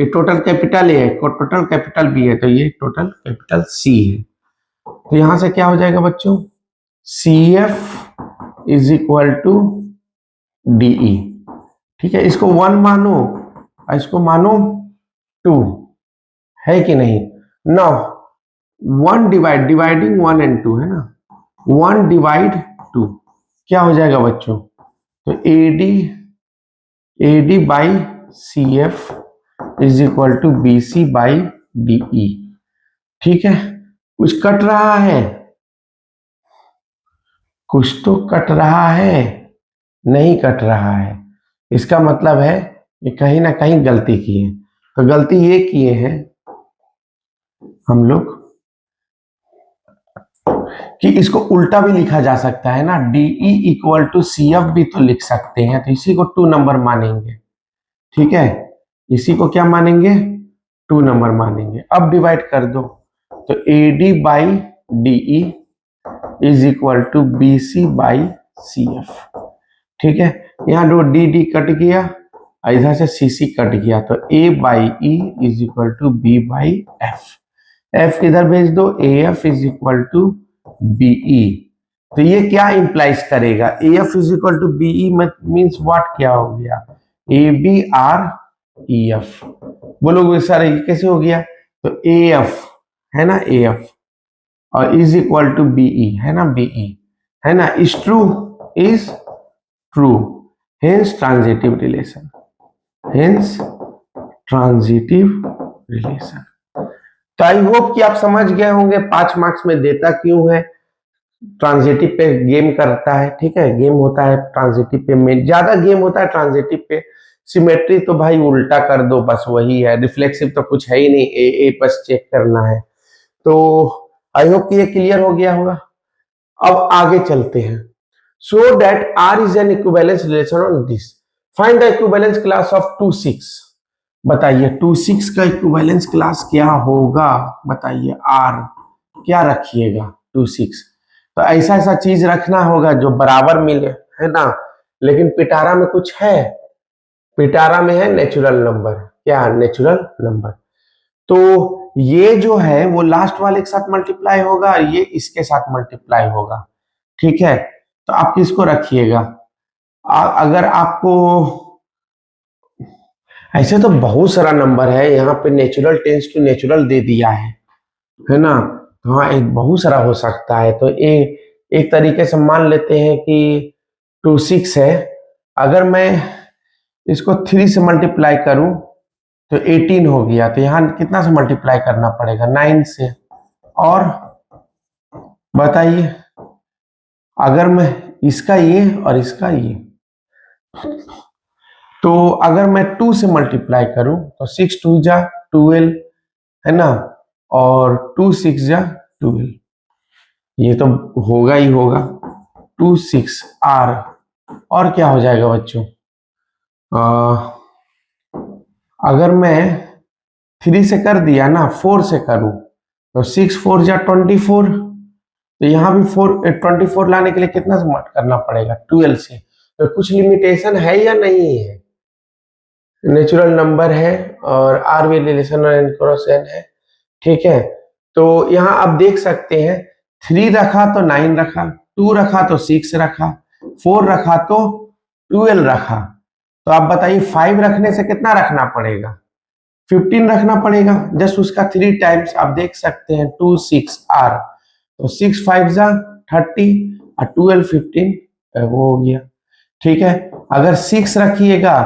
ये टोटल कैपिटल ए है, टोटल कैपिटल बी है, तो ये टोटल कैपिटल सी है, तो यहां से क्या हो जाएगा बच्चों, C F is equal to D E. ठीक है, इसको 1 मानो और इसको मानो 2, है कि नहीं। नाउ 1 डिवाइडिंग 1 एंड 2 है ना, 1 डिवाइड 2 क्या हो जाएगा बच्चों, तो A D by C F is equal to B C by D E. ठीक है, कुछ कट रहा है, कुछ तो कट रहा है, नहीं कट रहा है, इसका मतलब है कि कहीं ना कहीं गलती की है। तो गलती ये किए हैं हम लोग कि इसको उल्टा भी लिखा जा सकता है ना, D E equal to C F भी तो लिख सकते हैं, तो इसी को 2 नंबर मानेंगे। ठीक है, इसी को क्या मानेंगे, 2 नंबर मानेंगे। अब डिवाइड कर दो, तो A D by D E is equal to B C by C F. ठीक है, यहाँ दो डी डी कट गया, इधर से सी सी कट गया, तो A by E is equal to B by F, F किधर भेज दो, A F is equal to B E. तो ये क्या इंप्लाइज करेगा, A F is equal to B E means what, क्या हो गया, A B R E F. बोलोगे सर ये कैसे हो गया, तो ए एफ है ना, ए एफ और इज इक्वल टू बीई है ना, बीई है ना, is true, is true, hence transitive relation, hence transitive relation. तो आई होप कि आप समझ गए होंगे 5 मार्क्स में देता क्यों है, ट्रांजिटिव पे गेम करता है। ठीक है, गेम होता है ट्रांजिटिव पे, में ज्यादा गेम होता है ट्रांजिटिव पे। सिमेट्री तो भाई उल्टा कर दो बस वही है, रिफ्लेक्सिव तो कुछ है ही नहीं, ए बस चेक करना है। तो आई होप कि ये क्लियर हो गया होगा। अब आगे चलते हैं। So that R is an equivalence relation on this, find the equivalence class of 2 6। बताइए 2 6 का इक्विवेलेंस क्लास क्या होगा, बताइए आर क्या रखिएगा 2 6। तो ऐसा ऐसा चीज रखना होगा जो बराबर मिले, है ना, लेकिन पिटारा में कुछ है, पिटारा में है नेचुरल नंबर, क्या नेचुरल नंबर। तो ये जो है वो लास्ट वाले के साथ मल्टीप्लाई होगा, ये इसके साथ मल्टीप्लाई होगा। ठीक है, तो आप किसको रखिएगा, अगर आपको ऐसे तो बहुत सारा नंबर है, यहाँ पे नेचुरल टेंस टू नेचुरल दे दिया है ना, तो हाँ, एक बहुत सारा हो सकता है। तो एक तरीके से मान लेते हैं कि 2 6 है। अगर मैं इसको 3 से मल्टीप्लाई करूं तो 18 हो गया। तो यहाँ कितना से मल्टीप्लाई करना पड़ेगा? 9 से। और बताइए, अगर मैं इसका ये और इसका ये, तो अगर मैं 2 से मल्टीप्लाई करूं तो 6 2 जा 12 है ना, और 2 6 जा 12, ये तो होगा ही होगा। 2 6 R। और क्या हो जाएगा बच्चों? अगर मैं 3 से कर दिया ना, 4 से करूं तो 6 4 जा 24। तो यहाँ भी 24 लाने के लिए कितना से मल्ट करना पड़ेगा? 12 से। तो कुछ लिमिटेशन है या नहीं है? नेचुरल नंबर है और आर भी रिलेशन एंड क्रॉस एन है। ठीक है, तो यहाँ आप देख सकते हैं 3 रखा तो 9 रखा, 2 रखा तो 6 रखा, 4 रखा तो 12 रखा। तो आप बताइए 5 रखने से कितना रखना पड़ेगा? 15 रखना पड़ेगा। जस्ट उसका 3 टाइम्स आप देख सकते हैं 2 6 R। तो 6 5 जा 30 और 12 15 वो हो गया। ठीक है, अगर 6 रखिएगा,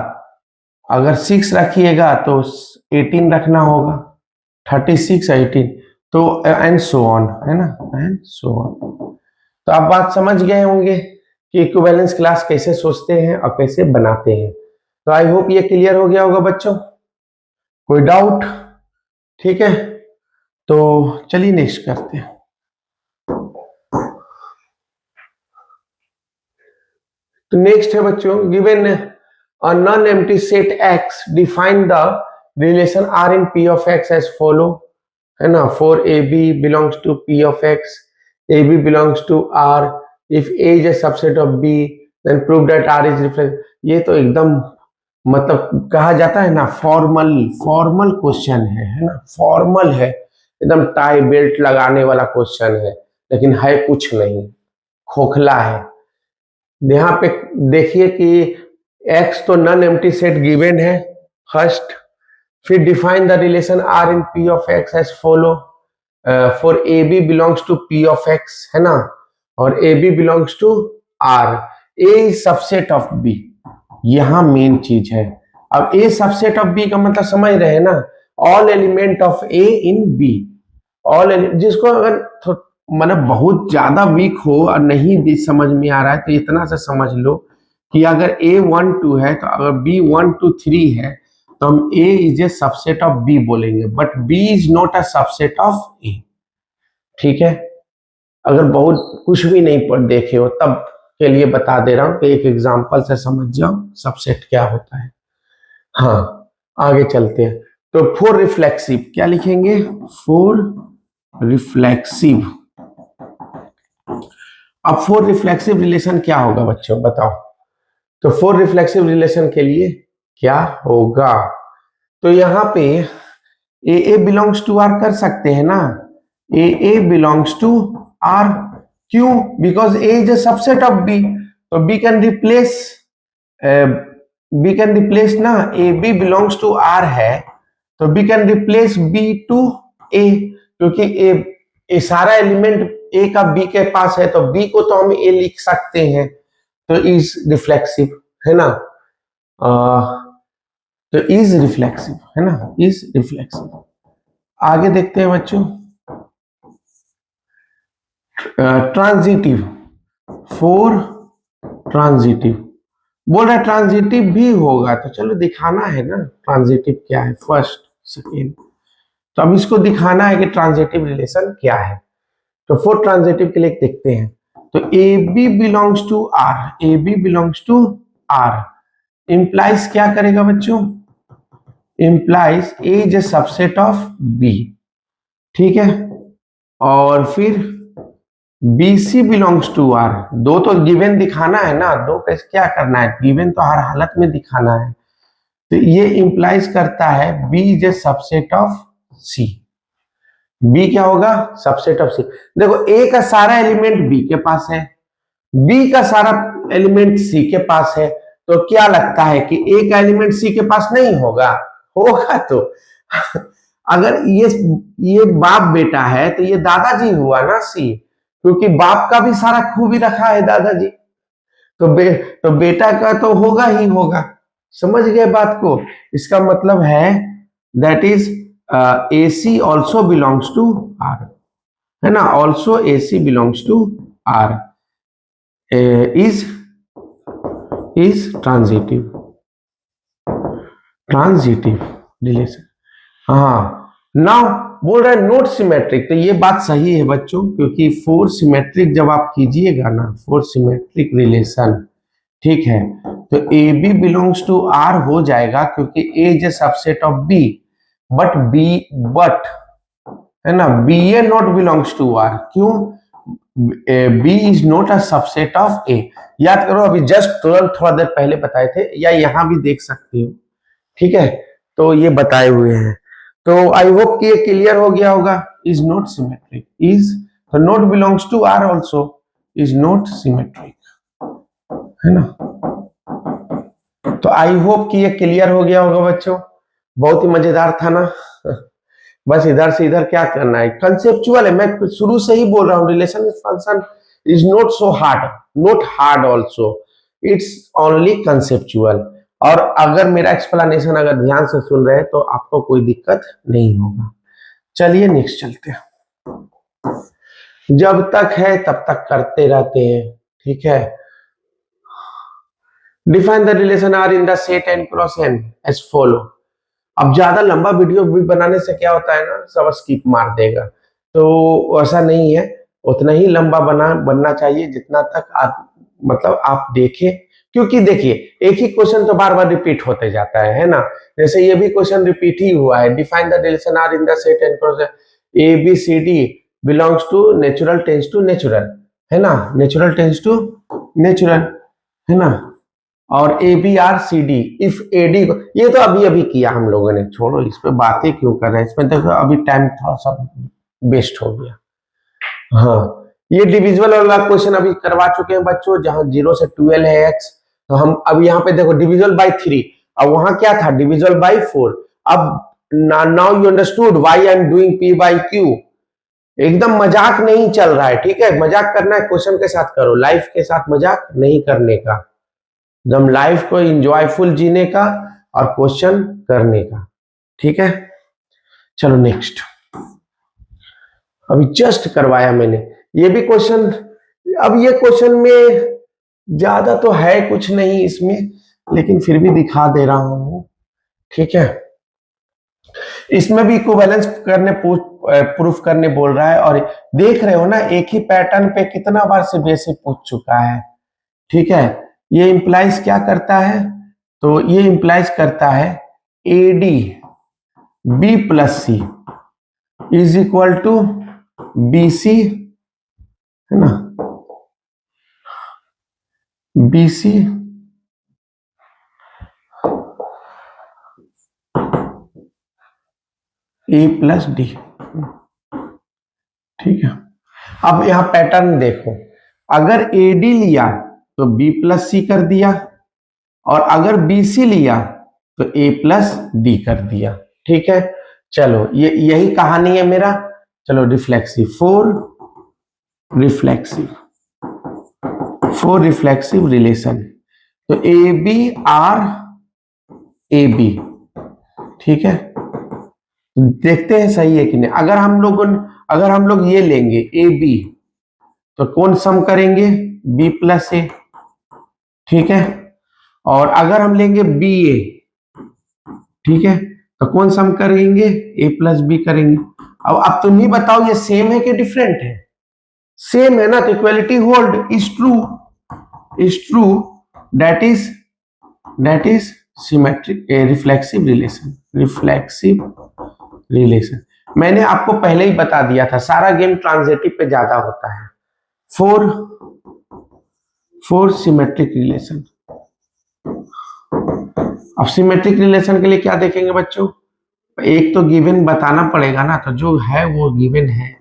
अगर 6 रखिएगा तो 18 रखना होगा। 36 18, तो एंड सो ऑन, है ना, एंड सो ऑन। तो आप बात समझ गए होंगे कि इक्विवेलेंस क्लास कैसे सोचते हैं और कैसे बनाते हैं। तो आई होप ये क्लियर हो गया होगा बच्चों। कोई डाउट? ठीक है, तो चलिए नेक्स्ट करते हैं। तो नेक्स्ट है बच्चों, given a non empty set X, define the relation R in P of X as follow, है ना। For A B belongs to P of X, A B belongs to R, if A is a subset of B, then prove that R is reflect. ये तो एकदम मतलब कहा जाता है ना, फॉर्मल फॉर्मल क्वेश्चन है ना, फॉर्मल है, एकदम टाई बेल्ट लगाने वाला क्वेश्चन है, लेकिन है कुछ नहीं, खोखला है। यहाँ पे देखिए कि x तो नॉन एम्प्टी सेट गिवन है फर्स्ट, फिर define the relation r in p of x as follow, for A B belongs to p of x, है ना, और A B belongs to r, a is subset of b। यहाँ main चीज है। अब a subset of b का मतलब समझ रहे हैं ना, all element of a in b, all, जिसको अगर मतलब बहुत ज्यादा वीक हो और नहीं समझ में आ रहा है तो इतना से समझ लो कि अगर a 1 2 है, तो अगर b 1 2 3 है तो हम a is a subset of b बोलेंगे, but b is not a subset of a। ठीक है, अगर बहुत कुछ भी नहीं पढ़ देखे हो तब के लिए बता दे रहा हूं कि एक एग्जांपल से समझ जाओ सबसेट क्या होता है। हाँ, आगे चलते हैं। तो फोर रिफ्लेक्सिव क्या लिखेंगे? Four reflexive. अब फोर रिफ्लेक्सिव रिलेशन क्या होगा बच्चों, बताओ। तो फोर रिफ्लेक्सिव रिलेशन के लिए क्या होगा? तो यहाँ पे ए बिलोंग्स टू आर कर सकते हैं ना, ए बिलोंग्स टू आर। क्यों? Because A is a subset of B, तो बी कैन रिप्लेस ना, A B belongs to R है तो B can replace B to A, क्योंकि ए सारा एलिमेंट ए का बी के पास है तो बी को तो हम ए लिख सकते हैं, तो इज रिफ्लेक्सिव, है ना। तो इज रिफ्लेक्सिव, है ना, इज रिफ्लेक्सिव। आगे देखते हैं बच्चों, ट्रांजिटिव। फोर ट्रांजिटिव बोल रहा है, ट्रांजिटिव भी होगा तो चलो दिखाना है ना ट्रांजिटिव क्या है, फर्स्ट सेकेंड। तो अब इसको दिखाना है कि ट्रांजिटिव रिलेशन क्या है। तो फोर ट्रांजिटिव के लिए देखते हैं। तो A B belongs to R, A B belongs to R implies क्या करेगा बच्चों? Implies A is a subset of B. ठीक है, और फिर B C belongs to R, दो तो गिवन दिखाना है ना, दो कैसे क्या करना है, गिवन तो हर हालत में दिखाना है। तो ये इंप्लाइज करता है B is a subset of C. B क्या होगा? Subset of C. देखो ए का सारा एलिमेंट बी के पास है, बी का सारा एलिमेंट सी के पास है, तो क्या लगता है कि ए का एलिमेंट सी के पास नहीं होगा? होगा तो अगर ये बाप बेटा है तो ये दादाजी हुआ ना सी, क्योंकि बाप का भी सारा खूबी रखा है दादाजी, तो तो बेटा का तो होगा ही होगा। समझ गए बात को? इसका मतलब है that is AC also belongs to R, है ना, also AC belongs to R, is transitive relation. हाँ, नाउ बोल रहे हैं नोट सिमेट्रिक, तो ये बात सही है बच्चों, क्योंकि फोर सिमेट्रिक जब आप कीजिएगा ना, फोर सिमेट्रिक रिलेशन, ठीक है, तो AB बिलोंग्स टू R हो जाएगा, क्योंकि A is a subset of B, but है ना, BA not belongs to R। क्यों? B is not a subset of A। याद करो, अभी जस्ट तुरंत थोड़ा देर पहले बताए थे, या यहां भी देख सकते हो, ठीक है, तो ये बताए हुए हैं। तो आई होप कि ये क्लियर हो गया होगा। इज नॉट सिमेट्रिक, इज तो not belongs to R also, is not symmetric, है ना। तो आई होप कि ये क्लियर हो गया होगा बच्चों। बहुत ही मजेदार था ना। बस इधर से इधर क्या करना है, कंसेप्चुअल है, मैं शुरू से ही बोल रहा हूँ, relation function is not so hard, not hard also, it's only conceptual. और अगर मेरा एक्सप्लेनेशन अगर ध्यान से सुन रहे हैं तो आपको कोई दिक्कत नहीं होगा। चलिए नेक्स्ट चलते हैं। जब तक है तब तक करते रहते हैं, ठीक है। Define the relation R in the set n cross n as follow. अब ज्यादा लंबा वीडियो भी बनाने से क्या होता है ना, सब स्किप मार देगा, तो ऐसा नहीं है, उतना ही लंबा बनना चाहिए जितना तक आप मतलब आप देखें, क्योंकि देखिए एक ही क्वेश्चन तो बार बार रिपीट होते जाता है ना। जैसे ये भी क्वेश्चन रिपीट ही हुआ है, define the relation R in the set n cross ABCD belongs to natural tens to natural, है ना, नेचुरल टेंस टू नेचुरल, है ना, और ABRCD इफ AD, ये तो अभी अभी किया हम लोगों ने, छोड़ो इस पे बातें क्यों कर रहे हैं, इसमें देखो अभी टाइम थोड़ा सा वेस्ट हो गया। हाँ, ये डिविजिबल वाला क्वेश्चन अभी करवा चुके हैं बच्चों, जहां 0 से 12 है x, तो हम अब यहाँ पे देखो डिविजिबल बाय 3, अब वहां क्या था, डिविजिबल बाय 4। अब now you understood why I am doing P by Q। एकदम मजाक नहीं चल रहा है, ठीक है, मजाक करना है क्वेश्चन के साथ करो, लाइफ के साथ मजाक नहीं करने का, एकदम लाइफ को इंजॉयफुल जीने का और क्वेश्चन करने का, ठीक है। चलो नेक्स्ट, अभी जस्ट करवाया मैंने ये भी क्वेश्चन। अब ये क्वेश्चन में ज्यादा तो है कुछ नहीं इसमें, लेकिन फिर भी दिखा दे रहा हूं, ठीक है। इसमें भी इक्विवेलेंस करने प्रूफ करने बोल रहा है, और देख रहे हो ना एक ही पैटर्न पे कितना बार से बेसिक पूछ चुका है, ठीक है। ये इंप्लाइज क्या करता है, तो ये इंप्लाइज करता है AD B plus C is equal to BC, है ना, BC A प्लस D, ठीक है। अब यहां पैटर्न देखो, अगर AD लिया तो B प्लस C कर दिया, और अगर BC लिया तो A प्लस D कर दिया, ठीक है। चलो ये यही कहानी है मेरा। चलो रिफ्लेक्सिव, फोर रिफ्लेक्सिव रिलेशन, तो AB ठीक है, देखते हैं सही है कि नहीं। अगर हम लोग ये लेंगे AB, तो कौन सम करेंगे, B प्लस A, ठीक है। और अगर हम लेंगे BA, ठीक है, तो कौन सम करेंगे, A प्लस B करेंगे। अब तुम ही बताओ ये सेम है कि डिफरेंट है, सेम है ना, तो equality hold, is true, that is symmetric reflexive relation. मैंने आपको पहले ही बता दिया था, सारा गेम ट्रांजिटिव पे ज्यादा होता है। Four symmetric relation. अब सिमेट्रिक रिलेशन के लिए क्या देखेंगे बच्चों, एक तो गिवन बताना पड़ेगा ना, तो जो है वो गिवन है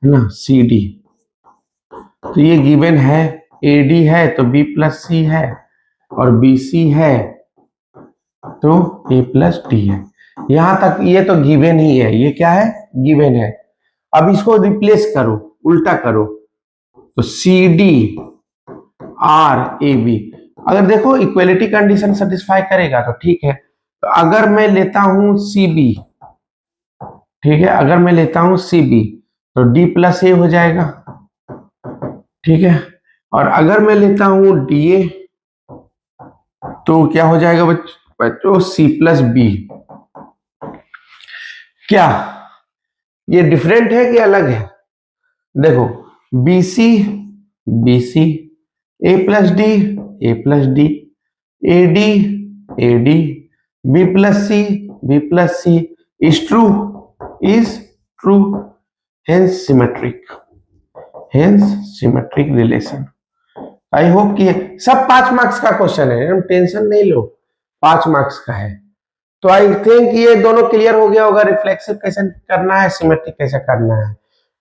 ना, CD, तो ये गिवन है, AD है तो B प्लस C है, और BC है तो A प्लस D है। यहां तक ये तो गिवन ही है, ये क्या है, गिवन है। अब इसको रिप्लेस करो, उल्टा करो, तो C D R A B. अगर देखो इक्वलिटी कंडीशन सेटिस्फाई करेगा तो ठीक है। तो अगर मैं लेता हूं सी बी, ठीक है, अगर मैं लेता हूं सी बी तो डी प्लस ए हो जाएगा, ठीक है। और अगर मैं लेता हूं डी ए तो क्या हो जाएगा बच्चों, सी प्लस बी। क्या ये डिफरेंट है कि अलग है? देखो B C, B C, A plus D, A D, A D, B plus C, B plus C is true, is true, hence symmetric, hence symmetric relation. I hope कि सब 5 marks का क्वेश्चन है, हम टेंशन नहीं लो, 5 marks का है। तो I think ये दोनों क्लियर हो गया होगा, रिफ्लेक्सिव कैसे करना है, सिमेट्रिक कैसे करना है,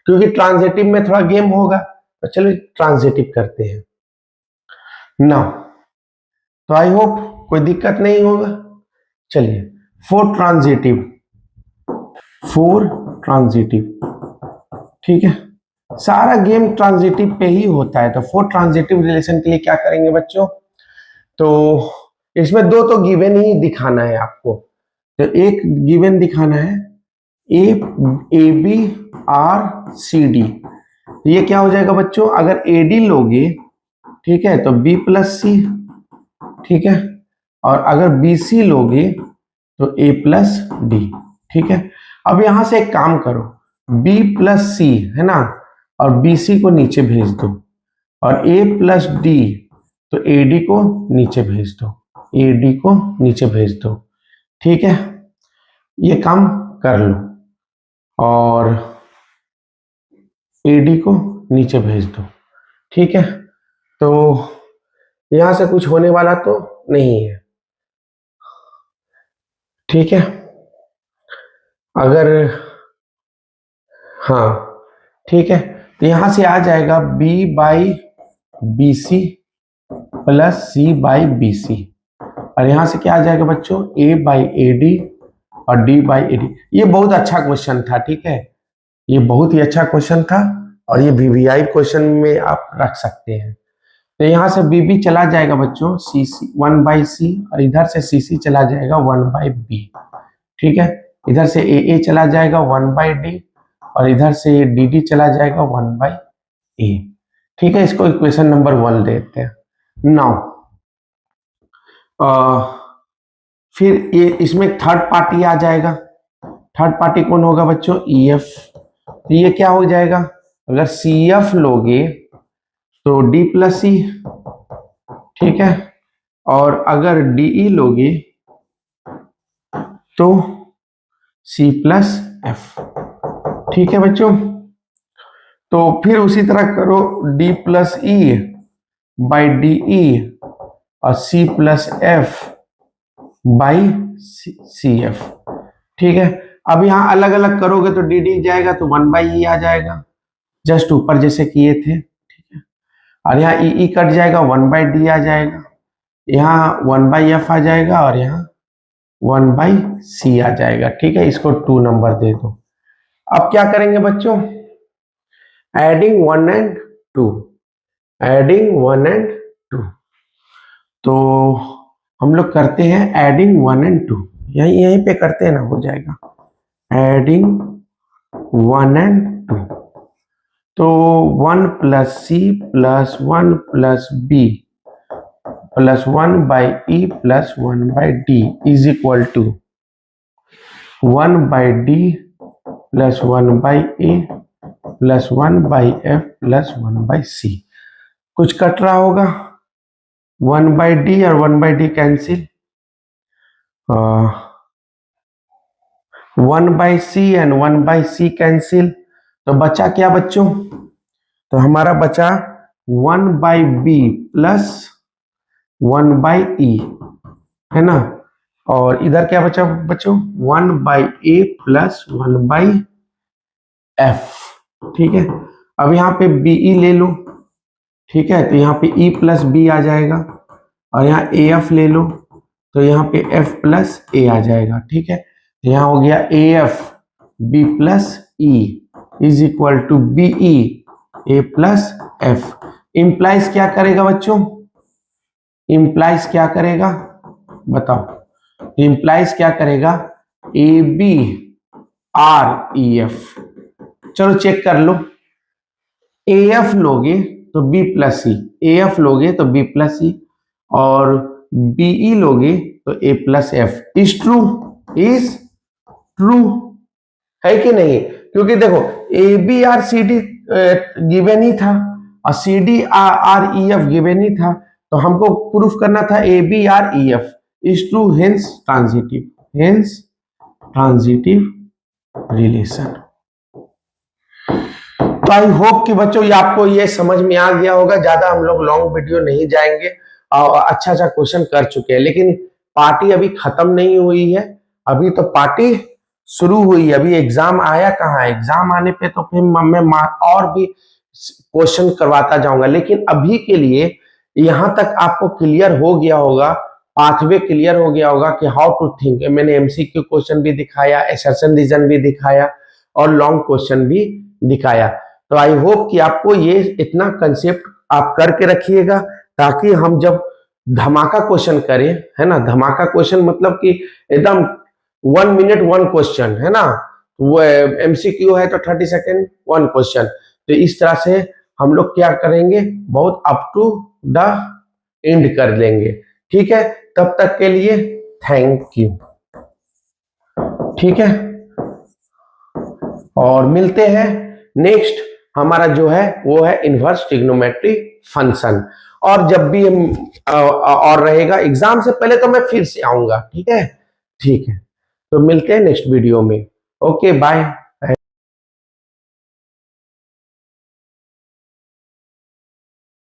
क्योंकि ट्रांजिटिव में थोड़ा गेम होगा। तो चलिए ट्रांजिटिव करते हैं ना। तो आई होप कोई दिक्कत नहीं होगा। चलिए फोर ट्रांजिटिव, फोर ट्रांजिटिव, ठीक है, सारा गेम ट्रांजिटिव पे ही होता है। तो फोर ट्रांजिटिव रिलेशन के लिए क्या करेंगे बच्चों, तो इसमें दो तो गिवन ही दिखाना है आपको। तो एक गिवन दिखाना है A B R C D. ये क्या हो जाएगा बच्चों, अगर ए डी लोगे, ठीक है, तो बी प्लस सी, ठीक है, और अगर बी सी लोगे तो ए प्लस डी, ठीक है। अब यहां से एक काम करो, b प्लस सी है ना, और बी सी को नीचे भेज दो, और a प्लस डी, तो ए डी को नीचे भेज दो, ए डी को नीचे भेज दो, ठीक है। ये काम कर लो, और ए डी को नीचे भेज दो, ठीक है। तो यहां से कुछ होने वाला तो नहीं है, ठीक है। अगर हाँ ठीक है, तो यहां से आ जाएगा b by B C plus C by B C, और यहां से क्या आ जाएगा बच्चों, a बाई ए डी और d बाई ए डी। ये बहुत अच्छा क्वेश्चन था, ठीक है, ये बहुत ही अच्छा क्वेश्चन था, और ये वीवीआई क्वेश्चन में आप रख सकते हैं। तो यहां से बी बी चला जाएगा बच्चों सी सी 1 बाई सी, और इधर से सी सी चला जाएगा 1 बाई बी, ठीक है। इधर से ए चला जाएगा 1 बाई डी, और इधर से डी डी चला जाएगा 1 बाई ए, ठीक है। इसको इक्वेशन नंबर 1 देते हैं। नाउ फिर ये इसमें थर्ड पार्टी आ जाएगा, थर्ड पार्टी कौन होगा बच्चों, ई एफ। तो ये क्या हो जाएगा, अगर सी एफ लोगे तो डी प्लस सी, ठीक है, और अगर डीई लोगे तो सी प्लस एफ, ठीक है बच्चों। तो फिर उसी तरह करो, D plus E by D E और C plus F by C F, ठीक है। अब यहां अलग अलग करोगे तो डी डी जाएगा तो 1 बाई ई आ जाएगा, जस्ट ऊपर जैसे किए थे, ठीक है। और यहाँ ई कट जाएगा, 1 बाई डी आ जाएगा, यहाँ 1 बाई एफ आ जाएगा, और यहाँ 1 बाई सी आ जाएगा, ठीक है। इसको 2 नंबर दे दो। अब क्या करेंगे बच्चों, एडिंग 1 एंड 2, एडिंग 1 एंड 2। तो हम लोग करते हैं एडिंग 1 एंड 2, यहीं यहीं पे करते हैं ना, हो जाएगा एडिंग 1 एंड 2। तो 1 plus C plus 1 plus B plus 1 by E plus 1 by D is equal to 1 by D plus 1 by A plus 1 by F plus 1 by C. कुछ कट रहा होगा, 1 बाई डी और 1 by D cancel, 1 by C and 1 by C cancel, तो बचा क्या बच्चों, तो हमारा बचा 1 बाई बी प्लस 1 बाई ई, है ना। और इधर क्या बचा बच्चों, 1 by A plus 1 by F, ठीक है। अब यहाँ पे बीई ले लो, ठीक है, तो यहाँ पे ई प्लस बी आ जाएगा, और यहाँ ए एफ ले लो, तो यहाँ पे एफ प्लस ए आ जाएगा, ठीक है। यहां हो गया A F B plus E is equal to B E A plus F. Implies क्या करेगा बच्चों, इंप्लाइज क्या करेगा बताओ, इंप्लाइज क्या करेगा, A B R E F. चलो चेक कर लो, ए एफ लोगे तो B plus C, A F लोगे तो बी प्लस सी, और बीई लोगे तो A plus F. Is true, is true, है कि नहीं? क्योंकि देखो A B R C D given ही था और C D R E F given ही था, तो हमको प्रूफ करना था A B R E F is true, hence transitive, hence transitive relation. तो आई होप कि बच्चों ये आपको ये समझ में आ गया होगा। ज्यादा हम लोग लॉन्ग वीडियो नहीं जाएंगे और अच्छा अच्छा क्वेश्चन कर चुके हैं, लेकिन पार्टी अभी खत्म नहीं हुई है, अभी तो पार्टी शुरू हुई है। अभी एग्जाम आया कहाँ है, एग्जाम आने पे तो फिर मैं और भी क्वेश्चन करवाता जाऊंगा, लेकिन अभी के लिए यहां तक आपको क्लियर हो गया होगा, पाथवे क्लियर हो गया होगा कि हाउ टू थिंक। मैंने एमसीक्यू क्वेश्चन भी दिखाया, असर्शन रीजन भी दिखाया और लॉन्ग क्वेश्चन भी दिखाया। तो आई होप कि आपको ये इतना कंसेप्ट आप करके रखिएगा, ताकि हम जब धमाका क्वेश्चन करें, है ना, धमाका क्वेश्चन मतलब कि एकदम 1 मिनट 1 क्वेश्चन, है ना, वो एमसीक्यू है तो 30 सेकेंड 1 क्वेश्चन। तो इस तरह से हम लोग क्या करेंगे, बहुत अप टू द एंड कर लेंगे। ठीक है, तब तक के लिए थैंक यू। ठीक है, और मिलते हैं नेक्स्ट। हमारा जो है वो है इनवर्स ट्रिग्नोमेट्री फंक्शन, और जब भी हम और रहेगा एग्जाम से पहले तो मैं फिर से आऊंगा। ठीक है, ठीक है, तो मिलते हैं नेक्स्ट वीडियो में। Okay bye.